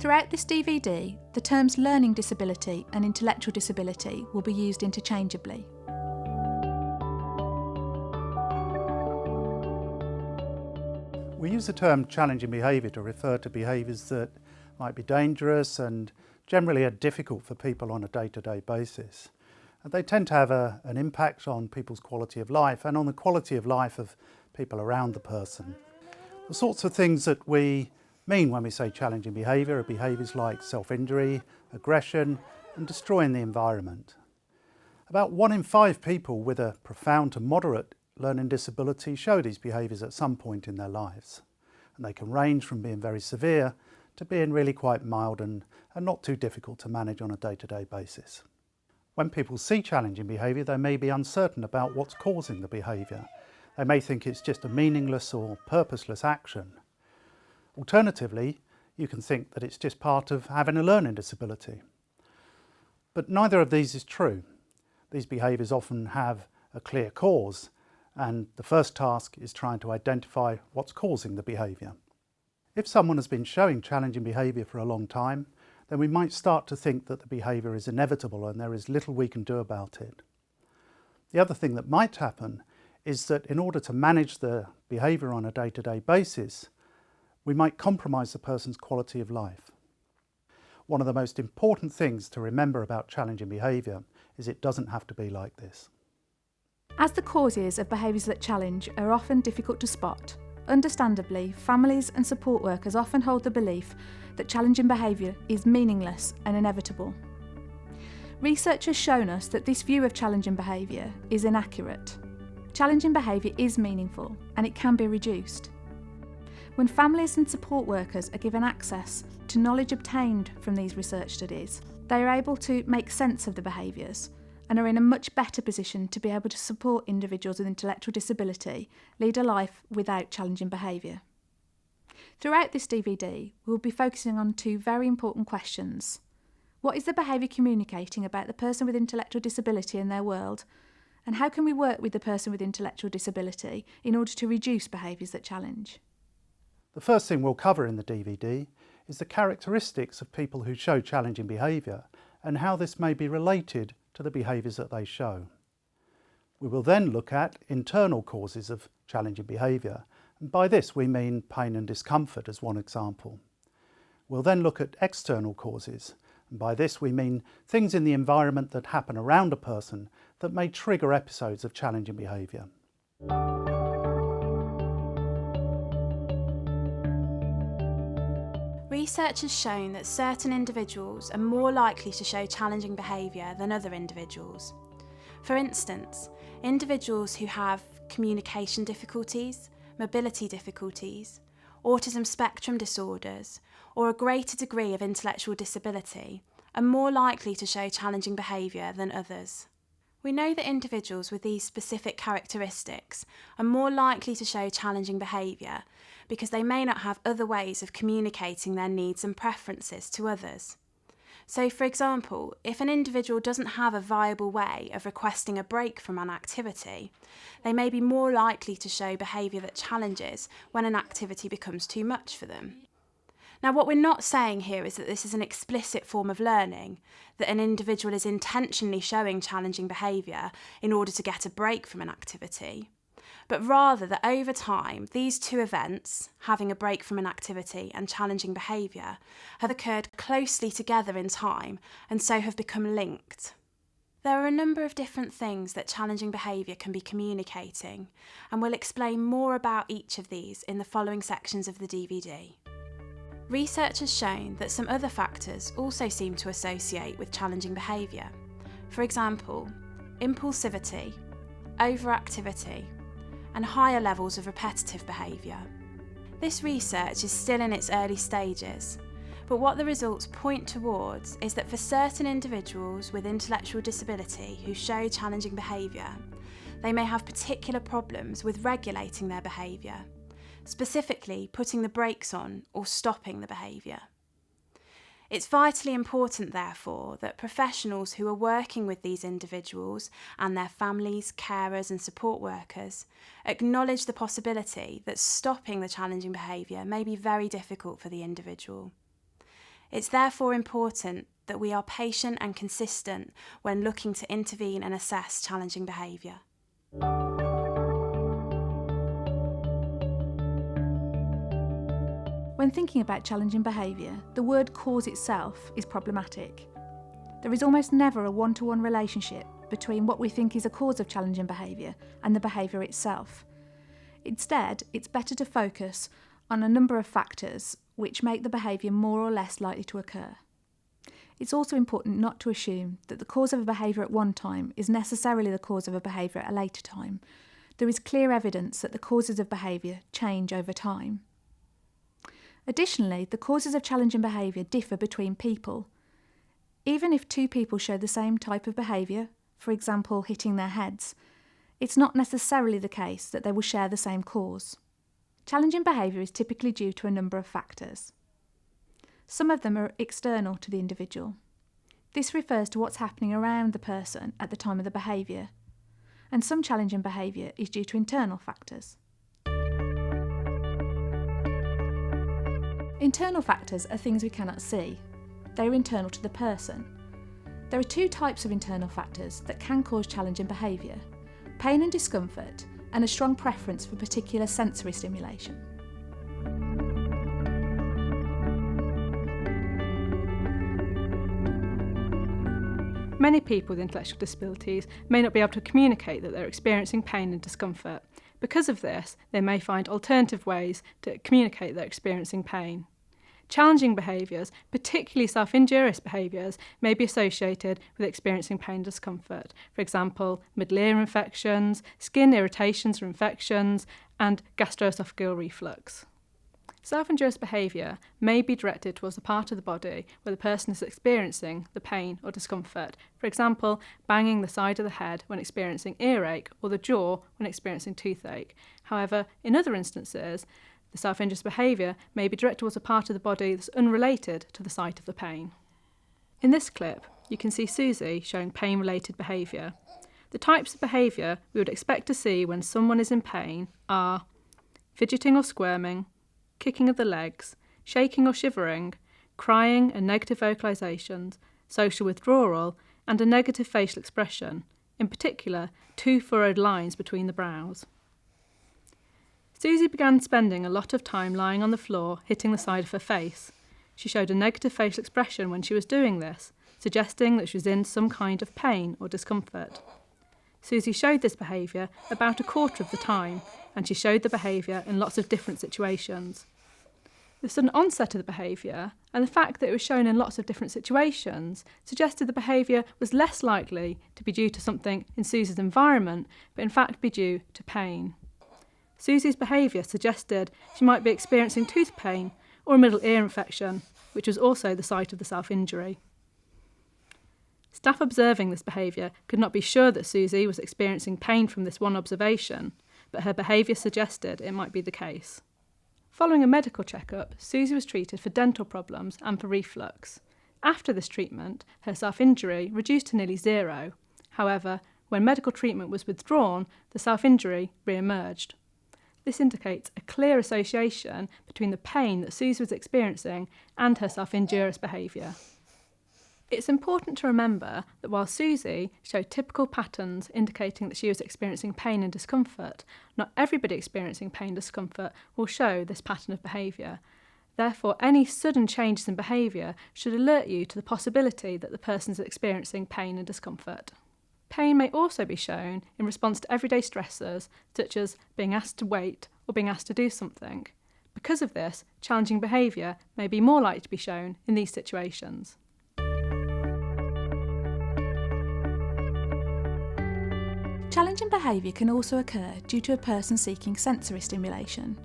Throughout this DVD, the terms learning disability and intellectual disability will be used interchangeably. We use the term challenging behaviour to refer to behaviours that might be dangerous and generally are difficult for people on a day-to-day basis. And they tend to have an impact on people's quality of life and on the quality of life of people around the person. The sorts of things that we mean when we say challenging behaviour are behaviours like self-injury, aggression and destroying the environment. About 1 in 5 people with a profound to moderate learning disability show these behaviours at some point in their lives. And they can range from being very severe to being really quite mild and not too difficult to manage on a day-to-day basis. When people see challenging behaviour, they may be uncertain about what's causing the behaviour. They may think it's just a meaningless or purposeless action. Alternatively, you can think that it's just part of having a learning disability. But neither of these is true. These behaviours often have a clear cause, and the first task is trying to identify what's causing the behaviour. If someone has been showing challenging behaviour for a long time, then we might start to think that the behaviour is inevitable and there is little we can do about it. The other thing that might happen is that in order to manage the behaviour on a day-to-day basis, we might compromise the person's quality of life. One of the most important things to remember about challenging behaviour is it doesn't have to be like this. As the causes of behaviours that challenge are often difficult to spot, understandably, families and support workers often hold the belief that challenging behaviour is meaningless and inevitable. Research has shown us that this view of challenging behaviour is inaccurate. Challenging behaviour is meaningful and it can be reduced. When families and support workers are given access to knowledge obtained from these research studies, they are able to make sense of the behaviours and are in a much better position to be able to support individuals with intellectual disability lead a life without challenging behaviour. Throughout this DVD, we will be focusing on 2 very important questions. What is the behaviour communicating about the person with intellectual disability in their world? And how can we work with the person with intellectual disability in order to reduce behaviours that challenge? The first thing we'll cover in the DVD is the characteristics of people who show challenging behaviour and how this may be related to the behaviours that they show. We will then look at internal causes of challenging behaviour, and by this we mean pain and discomfort as one example. We'll then look at external causes, and by this we mean things in the environment that happen around a person that may trigger episodes of challenging behaviour. Research has shown that certain individuals are more likely to show challenging behaviour than other individuals. For instance, individuals who have communication difficulties, mobility difficulties, autism spectrum disorders, or a greater degree of intellectual disability are more likely to show challenging behaviour than others. We know that individuals with these specific characteristics are more likely to show challenging behaviour because they may not have other ways of communicating their needs and preferences to others. So, for example, if an individual doesn't have a viable way of requesting a break from an activity, they may be more likely to show behaviour that challenges when an activity becomes too much for them. Now, what we're not saying here is that this is an explicit form of learning, that an individual is intentionally showing challenging behaviour in order to get a break from an activity, but rather that over time, these 2 events, having a break from an activity and challenging behaviour, have occurred closely together in time and so have become linked. There are a number of different things that challenging behaviour can be communicating, and we'll explain more about each of these in the following sections of the DVD. Research has shown that some other factors also seem to associate with challenging behaviour. For example, impulsivity, overactivity, and higher levels of repetitive behaviour. This research is still in its early stages, but what the results point towards is that for certain individuals with intellectual disability who show challenging behaviour, they may have particular problems with regulating their behaviour, specifically putting the brakes on or stopping the behaviour. It's vitally important, therefore, that professionals who are working with these individuals and their families, carers and support workers acknowledge the possibility that stopping the challenging behaviour may be very difficult for the individual. It's therefore important that we are patient and consistent when looking to intervene and assess challenging behaviour. When thinking about challenging behaviour, the word cause itself is problematic. There is almost never a one-to-one relationship between what we think is a cause of challenging behaviour and the behaviour itself. Instead, it's better to focus on a number of factors which make the behaviour more or less likely to occur. It's also important not to assume that the cause of a behaviour at one time is necessarily the cause of a behaviour at a later time. There is clear evidence that the causes of behaviour change over time. Additionally, the causes of challenging behaviour differ between people. Even if two people show the same type of behaviour, for example hitting their heads, it's not necessarily the case that they will share the same cause. Challenging behaviour is typically due to a number of factors. Some of them are external to the individual. This refers to what's happening around the person at the time of the behaviour, and some challenging behaviour is due to internal factors. Internal factors are things we cannot see. They are internal to the person. There are two types of internal factors that can cause challenging behaviour: pain and discomfort, and a strong preference for particular sensory stimulation. Many people with intellectual disabilities may not be able to communicate that they're experiencing pain and discomfort. Because of this, they may find alternative ways to communicate they're experiencing pain. Challenging behaviours, particularly self-injurious behaviours, may be associated with experiencing pain and discomfort. For example, middle ear infections, skin irritations or infections, and gastroesophageal reflux. Self-injurious behaviour may be directed towards the part of the body where the person is experiencing the pain or discomfort. For example, banging the side of the head when experiencing earache or the jaw when experiencing toothache. However, in other instances, the self-injurious behaviour may be directed towards a part of the body that's unrelated to the site of the pain. In this clip, you can see Susie showing pain-related behaviour. The types of behaviour we would expect to see when someone is in pain are fidgeting or squirming, kicking of the legs, shaking or shivering, crying and negative vocalisations, social withdrawal, and a negative facial expression, in particular 2 furrowed lines between the brows. Susie began spending a lot of time lying on the floor, hitting the side of her face. She showed a negative facial expression when she was doing this, suggesting that she was in some kind of pain or discomfort. Susie showed this behaviour about a quarter of the time, and she showed the behaviour in lots of different situations. The sudden onset of the behaviour and the fact that it was shown in lots of different situations suggested the behaviour was less likely to be due to something in Susie's environment, but in fact be due to pain. Susie's behaviour suggested she might be experiencing tooth pain or a middle ear infection, which was also the site of the self-injury. Staff observing this behaviour could not be sure that Susie was experiencing pain from this one observation, but her behaviour suggested it might be the case. Following a medical checkup, Susie was treated for dental problems and for reflux. After this treatment, her self-injury reduced to nearly 0. However, when medical treatment was withdrawn, the self-injury re-emerged. This indicates a clear association between the pain that Susie was experiencing and her self-injurious behaviour. It's important to remember that while Susie showed typical patterns indicating that she was experiencing pain and discomfort, not everybody experiencing pain and discomfort will show this pattern of behaviour. Therefore, any sudden changes in behaviour should alert you to the possibility that the person is experiencing pain and discomfort. Pain may also be shown in response to everyday stressors, such as being asked to wait or being asked to do something. Because of this, challenging behaviour may be more likely to be shown in these situations. Challenging behaviour can also occur due to a person seeking sensory stimulation.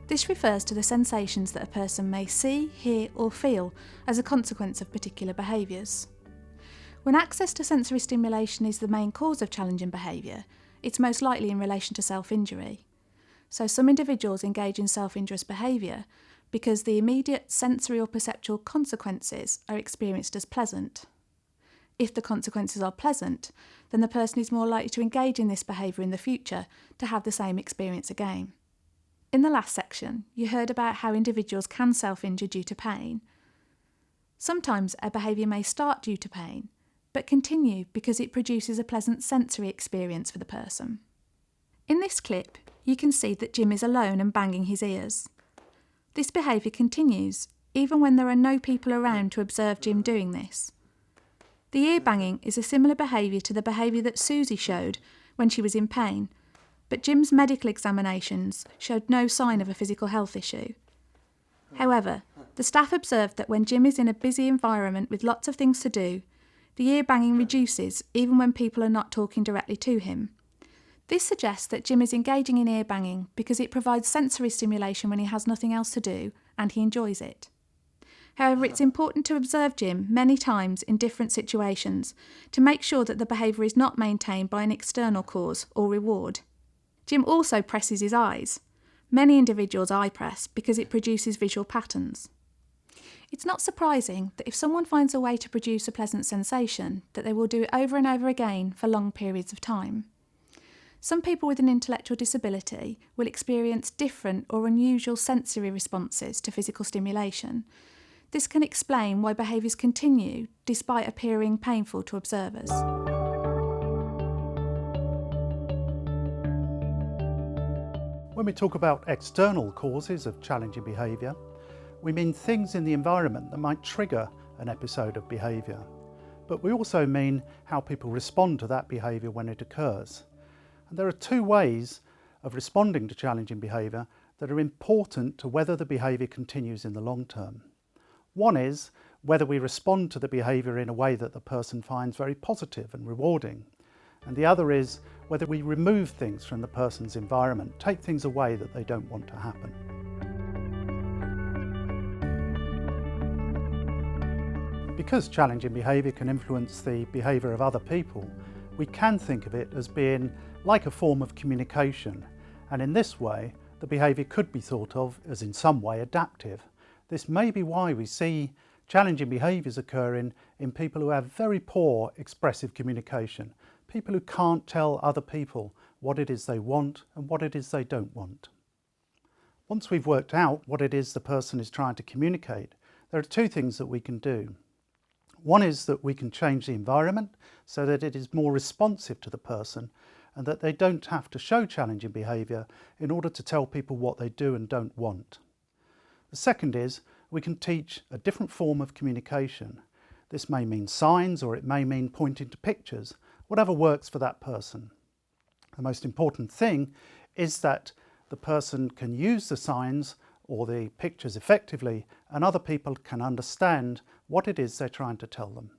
This refers to the sensations that a person may see, hear or feel as a consequence of particular behaviours. When access to sensory stimulation is the main cause of challenging behaviour, it's most likely in relation to self-injury. So some individuals engage in self-injurious behaviour because the immediate sensory or perceptual consequences are experienced as pleasant. If the consequences are pleasant, then the person is more likely to engage in this behaviour in the future to have the same experience again. In the last section, you heard about how individuals can self-injure due to pain. Sometimes a behaviour may start due to pain, but continue because it produces a pleasant sensory experience for the person. In this clip, you can see that Jim is alone and banging his ears. This behaviour continues even when there are no people around to observe Jim doing this. The ear banging is a similar behaviour to the behaviour that Susie showed when she was in pain, but Jim's medical examinations showed no sign of a physical health issue. However, the staff observed that when Jim is in a busy environment with lots of things to do, the ear banging reduces even when people are not talking directly to him. This suggests that Jim is engaging in ear banging because it provides sensory stimulation when he has nothing else to do and he enjoys it. However, it's important to observe Jim many times in different situations to make sure that the behaviour is not maintained by an external cause or reward. Jim also presses his eyes. Many individuals eye press because it produces visual patterns. It's not surprising that if someone finds a way to produce a pleasant sensation, that they will do it over and over again for long periods of time. Some people with an intellectual disability will experience different or unusual sensory responses to physical stimulation. This can explain why behaviours continue despite appearing painful to observers. When we talk about external causes of challenging behaviour, we mean things in the environment that might trigger an episode of behaviour. But we also mean how people respond to that behaviour when it occurs. And there are two ways of responding to challenging behaviour that are important to whether the behaviour continues in the long term. One is whether we respond to the behaviour in a way that the person finds very positive and rewarding. And the other is whether we remove things from the person's environment, take things away that they don't want to happen. Because challenging behaviour can influence the behaviour of other people, we can think of it as being like a form of communication, and in this way the behaviour could be thought of as in some way adaptive. This may be why we see challenging behaviours occurring in people who have very poor expressive communication, people who can't tell other people what it is they want and what it is they don't want. Once we've worked out what it is the person is trying to communicate, there are two things that we can do. One is that we can change the environment so that it is more responsive to the person and that they don't have to show challenging behaviour in order to tell people what they do and don't want. The second is we can teach a different form of communication. This may mean signs or it may mean pointing to pictures, whatever works for that person. The most important thing is that the person can use the signs or the pictures effectively and other people can understand what it is they're trying to tell them.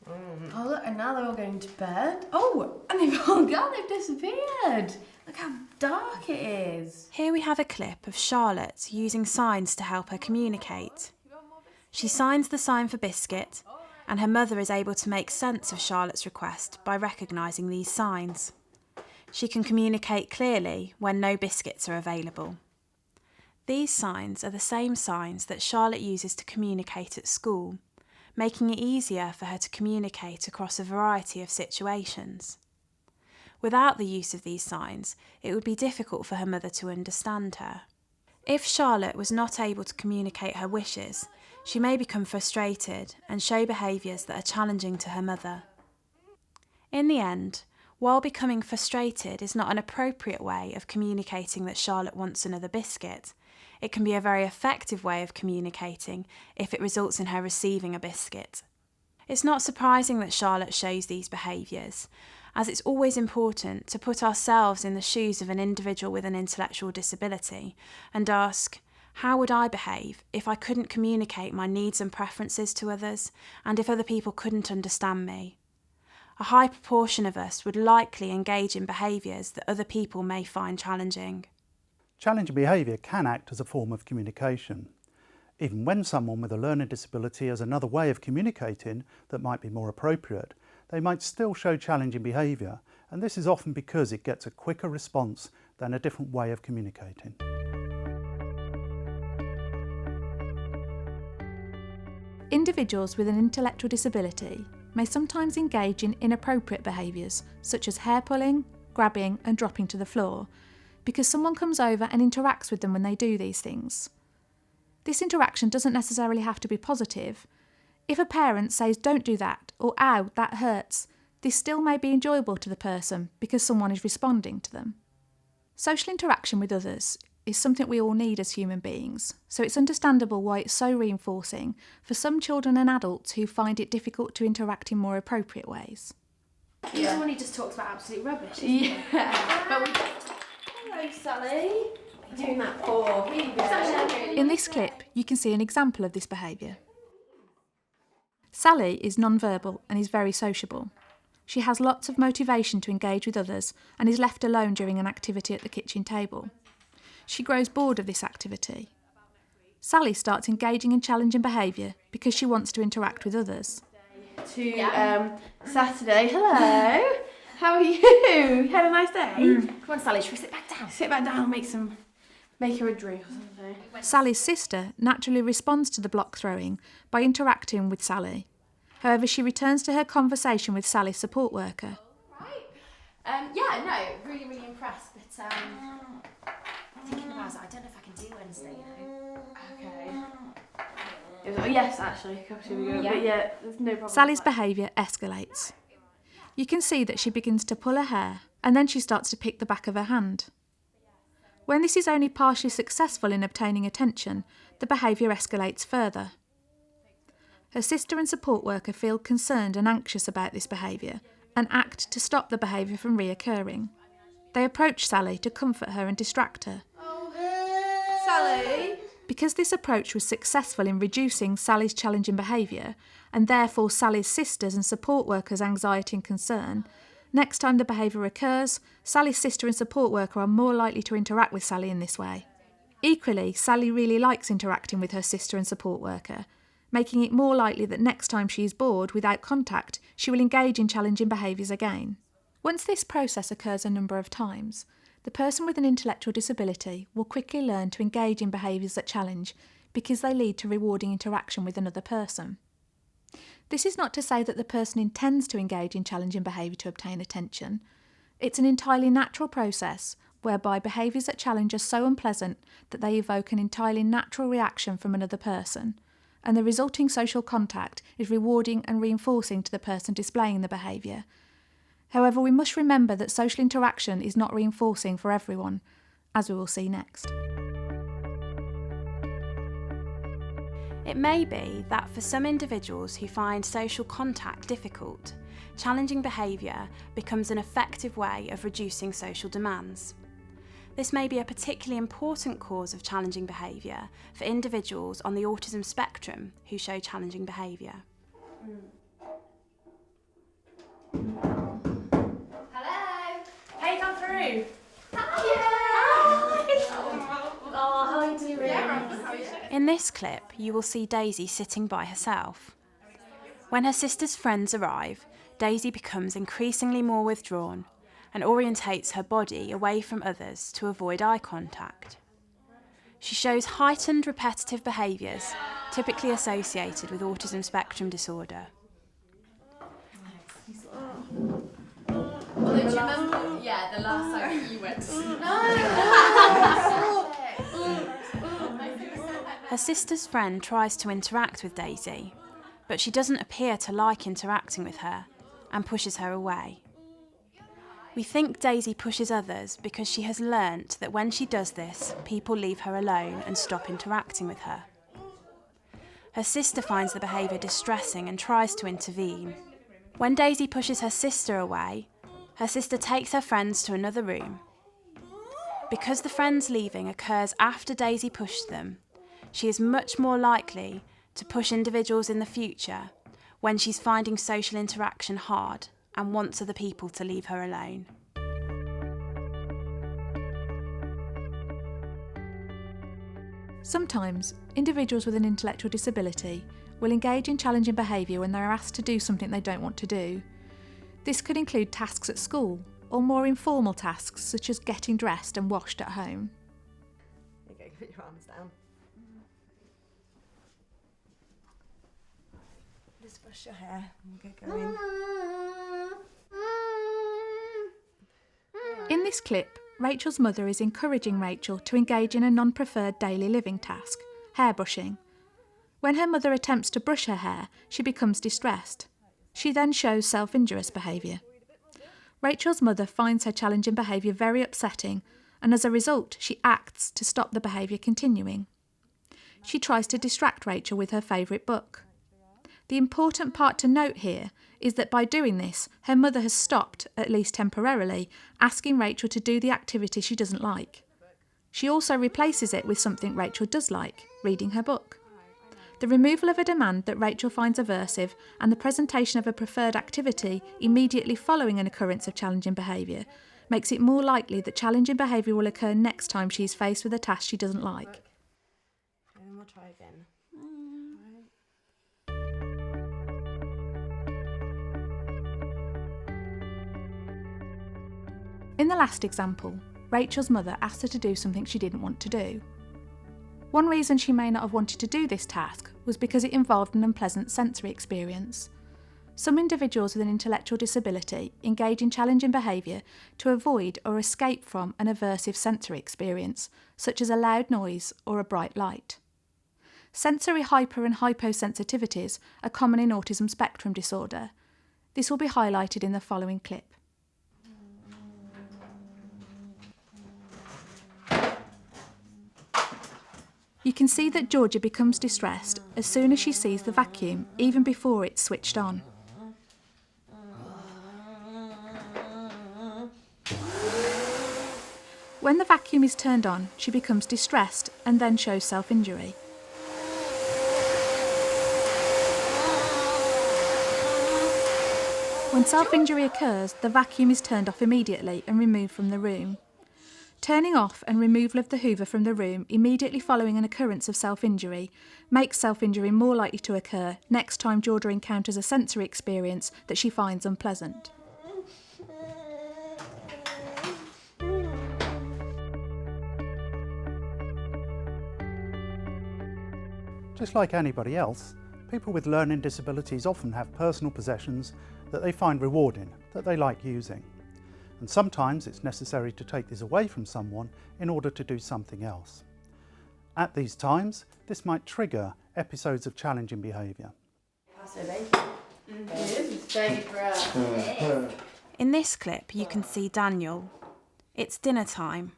Oh look, and now they're all going to bed. Oh, and they've all gone, they've disappeared. Look how dark it is. Here we have a clip of Charlotte using signs to help her communicate. She signs the sign for biscuit, and her mother is able to make sense of Charlotte's request by recognising these signs. She can communicate clearly when no biscuits are available. These signs are the same signs that Charlotte uses to communicate at school, making it easier for her to communicate across a variety of situations. Without the use of these signs, it would be difficult for her mother to understand her. If Charlotte was not able to communicate her wishes, she may become frustrated and show behaviours that are challenging to her mother. In the end, while becoming frustrated is not an appropriate way of communicating that Charlotte wants another biscuit, it can be a very effective way of communicating if it results in her receiving a biscuit. It's not surprising that Charlotte shows these behaviours, as it's always important to put ourselves in the shoes of an individual with an intellectual disability and ask, how would I behave if I couldn't communicate my needs and preferences to others, and if other people couldn't understand me? A high proportion of us would likely engage in behaviours that other people may find challenging. Challenging behaviour can act as a form of communication. Even when someone with a learning disability has another way of communicating that might be more appropriate, they might still show challenging behaviour, and this is often because it gets a quicker response than a different way of communicating. Individuals with an intellectual disability may sometimes engage in inappropriate behaviours such as hair pulling, grabbing and dropping to the floor, because someone comes over and interacts with them when they do these things. This interaction doesn't necessarily have to be positive. If a parent says don't do that or ow, that hurts, this still may be enjoyable to the person because someone is responding to them. Social interaction with others is something we all need as human beings, so it's understandable why it's so reinforcing for some children and adults who find it difficult to interact in more appropriate ways. He's the one who just talks about absolute rubbish, isn't he? But we... Hello, Sally. What are you doing that for? In this clip, you can see an example of this behaviour. Sally is non-verbal and is very sociable. She has lots of motivation to engage with others and is left alone during an activity at the kitchen table. She grows bored of this activity. Sally starts engaging in challenging behaviour because she wants to interact with others. Saturday. Hello. How are you? Had a nice day? Come on, Sally, should we sit back down? Sit back down, make her a drink or something. Sally's sister naturally responds to the block throwing by interacting with Sally. However, she returns to her conversation with Sally's support worker. Right. Really, really impressed, but thinking about it, I don't know if I can do Wednesday, Okay. Yes, actually, a couple of ago, but yeah, there's no problem. Sally's behaviour escalates. You can see that she begins to pull her hair and then she starts to pick the back of her hand. When this is only partially successful in obtaining attention, the behaviour escalates further. Her sister and support worker feel concerned and anxious about this behaviour and act to stop the behaviour from reoccurring. They approach Sally to comfort her and distract her. Sally? Because this approach was successful in reducing Sally's challenging behaviour, and therefore Sally's sisters and support workers' anxiety and concern, next time the behaviour occurs, Sally's sister and support worker are more likely to interact with Sally in this way. Equally, Sally really likes interacting with her sister and support worker, making it more likely that next time she is bored without contact, she will engage in challenging behaviours again. Once this process occurs a number of times, the person with an intellectual disability will quickly learn to engage in behaviours that challenge because they lead to rewarding interaction with another person. This is not to say that the person intends to engage in challenging behaviour to obtain attention. It's an entirely natural process whereby behaviours that challenge are so unpleasant that they evoke an entirely natural reaction from another person, and the resulting social contact is rewarding and reinforcing to the person displaying the behaviour. However, we must remember that social interaction is not reinforcing for everyone, as we will see next. It may be that for some individuals who find social contact difficult, challenging behaviour becomes an effective way of reducing social demands. This may be a particularly important cause of challenging behaviour for individuals on the autism spectrum who show challenging behaviour. Hello. Hey, come through. Hi. Oh, how are you doing? In this clip, you will see Daisy sitting by herself. When her sister's friends arrive, Daisy becomes increasingly more withdrawn and orientates her body away from others to avoid eye contact. She shows heightened repetitive behaviours typically associated with autism spectrum disorder. Do you remember? Yeah, the last time you went. Her sister's friend tries to interact with Daisy, but she doesn't appear to like interacting with her and pushes her away. We think Daisy pushes others because she has learnt that when she does this, people leave her alone and stop interacting with her. Her sister finds the behaviour distressing and tries to intervene. When Daisy pushes her sister away, her sister takes her friends to another room. Because the friends leaving occurs after Daisy pushed them, she is much more likely to push individuals in the future when she's finding social interaction hard and wants other people to leave her alone. Sometimes, individuals with an intellectual disability will engage in challenging behaviour when they are asked to do something they don't want to do. This could include tasks at school or more informal tasks such as getting dressed and washed at home. Okay, put your arms down. Just brush your hair and get going. In this clip, Rachel's mother is encouraging Rachel to engage in a non-preferred daily living task, hairbrushing. When her mother attempts to brush her hair, she becomes distressed. She then shows self-injurious behaviour. Rachel's mother finds her challenging behaviour very upsetting, and as a result, she acts to stop the behaviour continuing. She tries to distract Rachel with her favourite book. The important part to note here is that by doing this, her mother has stopped, at least temporarily, asking Rachel to do the activity she doesn't like. She also replaces it with something Rachel does like, reading her book. The removal of a demand that Rachel finds aversive and the presentation of a preferred activity immediately following an occurrence of challenging behaviour makes it more likely that challenging behaviour will occur next time she is faced with a task she doesn't like. And then we'll try again. In the last example, Rachel's mother asked her to do something she didn't want to do. One reason she may not have wanted to do this task was because it involved an unpleasant sensory experience. Some individuals with an intellectual disability engage in challenging behaviour to avoid or escape from an aversive sensory experience, such as a loud noise or a bright light. Sensory hyper and hyposensitivities are common in autism spectrum disorder. This will be highlighted in the following clip. You can see that Georgia becomes distressed as soon as she sees the vacuum, even before it's switched on. When the vacuum is turned on, she becomes distressed and then shows self-injury. When self-injury occurs, the vacuum is turned off immediately and removed from the room. Turning off and removal of the hoover from the room immediately following an occurrence of self-injury makes self-injury more likely to occur next time Georgia encounters a sensory experience that she finds unpleasant. Just like anybody else, people with learning disabilities often have personal possessions that they find rewarding, that they like using. And sometimes it's necessary to take this away from someone in order to do something else. At these times, this might trigger episodes of challenging behaviour. In this clip, you can see Daniel. It's dinner time.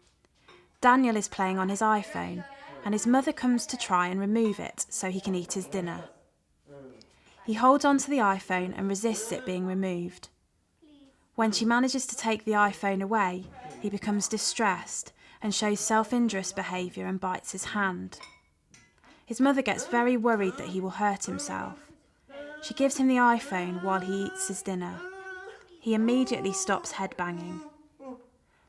Daniel is playing on his iPhone, and his mother comes to try and remove it so he can eat his dinner. He holds onto the iPhone and resists it being removed. When she manages to take the iPhone away, he becomes distressed and shows self-injurious behaviour and bites his hand. His mother gets very worried that he will hurt himself. She gives him the iPhone while he eats his dinner. He immediately stops headbanging.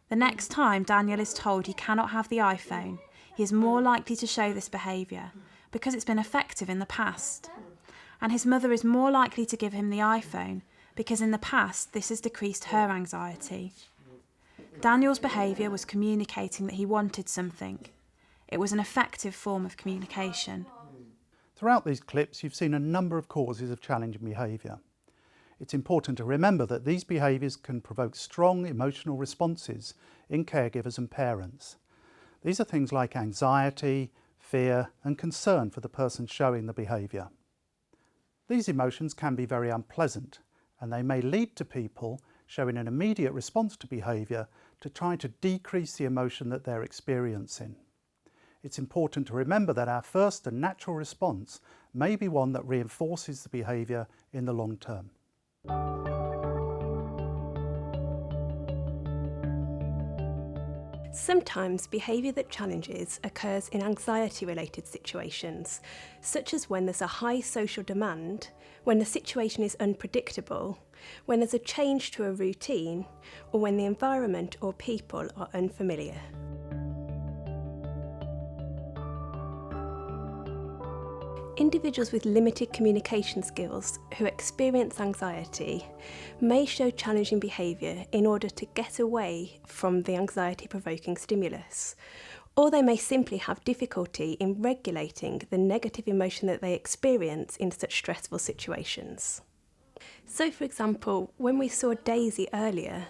The next time Daniel is told he cannot have the iPhone, he is more likely to show this behaviour because it's been effective in the past. And his mother is more likely to give him the iPhone because in the past this has decreased her anxiety. Daniel's behaviour was communicating that he wanted something. It was an effective form of communication. Throughout these clips, you've seen a number of causes of challenging behaviour. It's important to remember that these behaviours can provoke strong emotional responses in caregivers and parents. These are things like anxiety, fear and concern for the person showing the behaviour. These emotions can be very unpleasant, and they may lead to people showing an immediate response to behaviour to try to decrease the emotion that they're experiencing. It's important to remember that our first and natural response may be one that reinforces the behaviour in the long term. Sometimes behaviour that challenges occurs in anxiety-related situations, such as when there's a high social demand, when the situation is unpredictable, when there's a change to a routine, or when the environment or people are unfamiliar. Individuals with limited communication skills who experience anxiety may show challenging behaviour in order to get away from the anxiety-provoking stimulus, or they may simply have difficulty in regulating the negative emotion that they experience in such stressful situations. So, for example, when we saw Daisy earlier,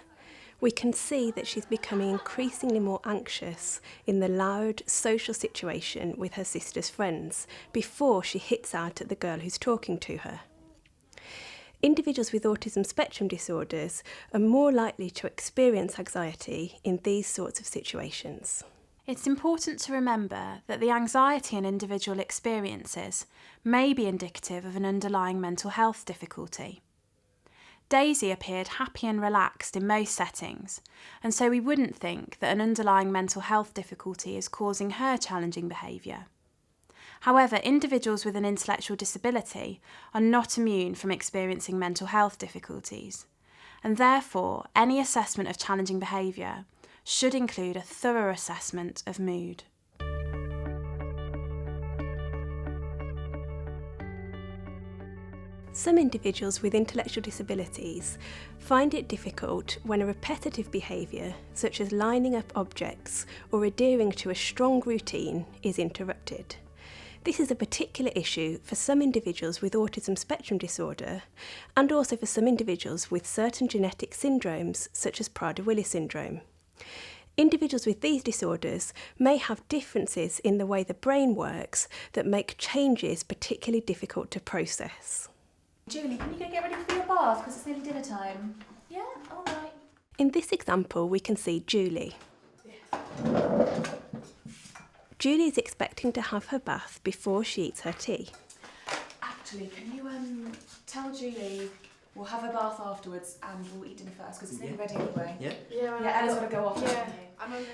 We can see that she's becoming increasingly more anxious in the loud social situation with her sister's friends before she hits out at the girl who's talking to her. Individuals with autism spectrum disorders are more likely to experience anxiety in these sorts of situations. It's important to remember that the anxiety an individual experiences may be indicative of an underlying mental health difficulty. Daisy appeared happy and relaxed in most settings, and so we wouldn't think that an underlying mental health difficulty is causing her challenging behaviour. However, individuals with an intellectual disability are not immune from experiencing mental health difficulties, and therefore any assessment of challenging behaviour should include a thorough assessment of mood. Some individuals with intellectual disabilities find it difficult when a repetitive behaviour, such as lining up objects or adhering to a strong routine, is interrupted. This is a particular issue for some individuals with autism spectrum disorder and also for some individuals with certain genetic syndromes such as Prader-Willi syndrome. Individuals with these disorders may have differences in the way the brain works that make changes particularly difficult to process. Julie, can you go get ready for your bath because it's nearly dinner time? Yeah, all right. In this example, we can see Julie. Julie is expecting to have her bath before she eats her tea. Actually, can you tell Julie we'll have a bath afterwards and we'll eat dinner first because it's nearly ready anyway. Yeah, Ella's got to go off. Yeah.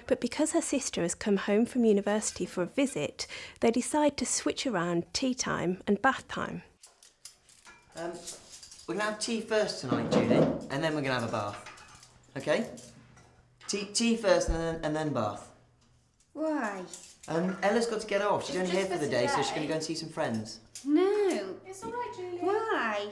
But because her sister has come home from university for a visit, they decide to switch around tea time and bath time. We're going to have tea first tonight, Julie, and then we're going to have a bath. Okay? Tea first and then bath. Why? Ella's got to get off. She's only here for the day, so she's going to go and see some friends. No. It's all right, Julie. Why?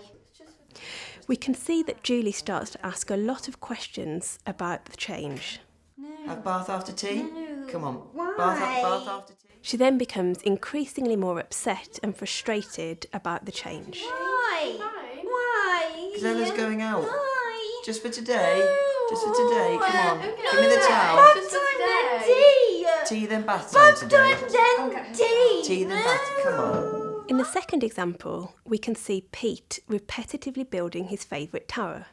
We can see that Julie starts to ask a lot of questions about the change. No. Have bath after tea? No. Come on. Why? Bath after tea? She then becomes increasingly more upset and frustrated about the change. Why? Why? Because Ella's going out. Why? Just for today. No. Just for today. Come on. Okay. Give me the towel. Bath time then tea. Tea then bath time Bath today. time then tea. Tea then bath. Come on. In the second example, we can see Pete repetitively building his favourite tower.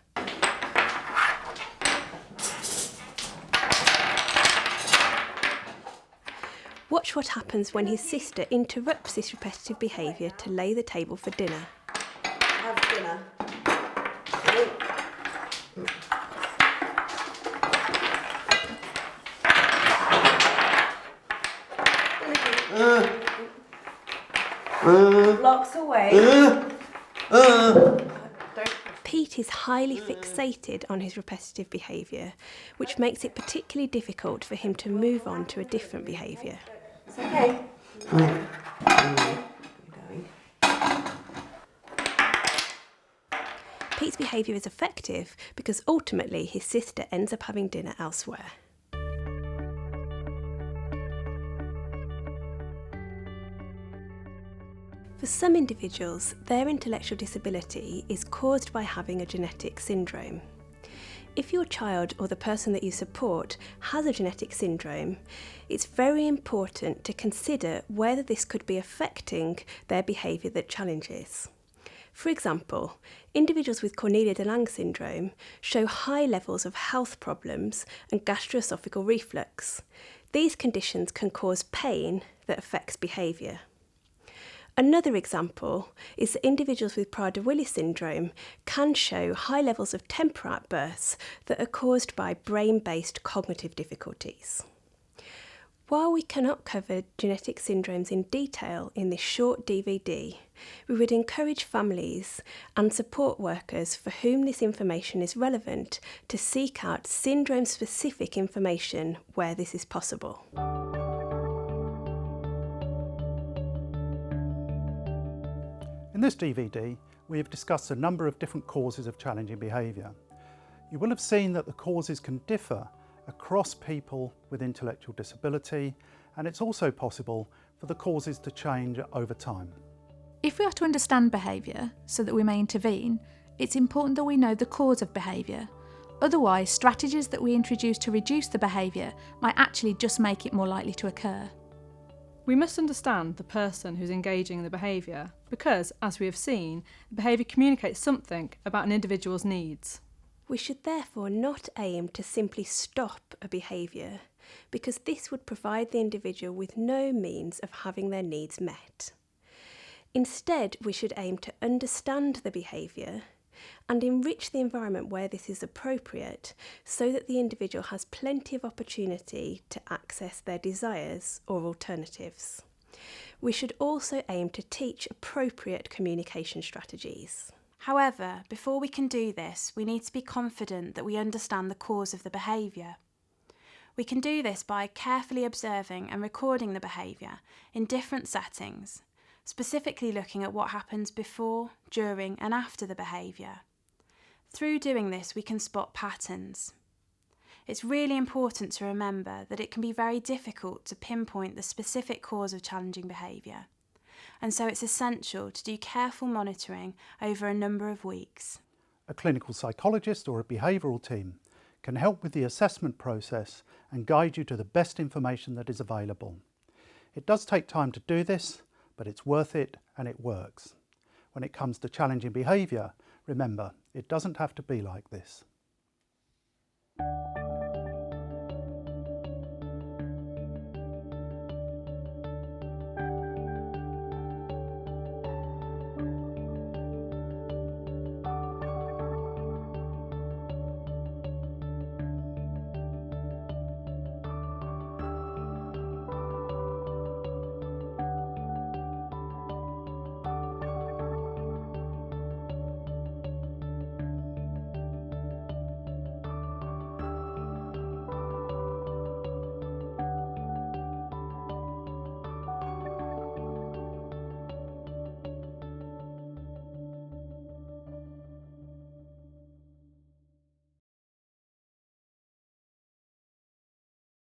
Watch what happens when his sister interrupts this repetitive behaviour to lay the table for dinner. Have dinner. Blocks away. Pete is highly fixated on his repetitive behaviour, which makes it particularly difficult for him to move on to a different behaviour. It's okay. Pete's behaviour is effective because ultimately his sister ends up having dinner elsewhere. For some individuals, their intellectual disability is caused by having a genetic syndrome. If your child or the person that you support has a genetic syndrome, it's very important to consider whether this could be affecting their behaviour that challenges. For example, individuals with Cornelia de Lange syndrome show high levels of health problems and gastroesophageal reflux. These conditions can cause pain that affects behaviour. Another example is that individuals with Prader-Willi syndrome can show high levels of temper outbursts that are caused by brain-based cognitive difficulties. While we cannot cover genetic syndromes in detail in this short DVD, we would encourage families and support workers for whom this information is relevant to seek out syndrome-specific information where this is possible. In this DVD, we have discussed a number of different causes of challenging behaviour. You will have seen that the causes can differ across people with intellectual disability, and it's also possible for the causes to change over time. If we are to understand behaviour so that we may intervene, it's important that we know the cause of behaviour. Otherwise, strategies that we introduce to reduce the behaviour might actually just make it more likely to occur. We must understand the person who's engaging in the behaviour because, as we have seen, the behaviour communicates something about an individual's needs. We should therefore not aim to simply stop a behaviour, because this would provide the individual with no means of having their needs met. Instead, we should aim to understand the behaviour and enrich the environment where this is appropriate so that the individual has plenty of opportunity to access their desires or alternatives. We should also aim to teach appropriate communication strategies. However, before we can do this, we need to be confident that we understand the cause of the behaviour. We can do this by carefully observing and recording the behaviour in different settings, specifically looking at what happens before, during and after the behaviour. Through doing this, we can spot patterns. It's really important to remember that it can be very difficult to pinpoint the specific cause of challenging behaviour, and so it's essential to do careful monitoring over a number of weeks. A clinical psychologist or a behavioural team can help with the assessment process and guide you to the best information that is available. It does take time to do this, but it's worth it and it works. When it comes to challenging behaviour, remember, it doesn't have to be like this.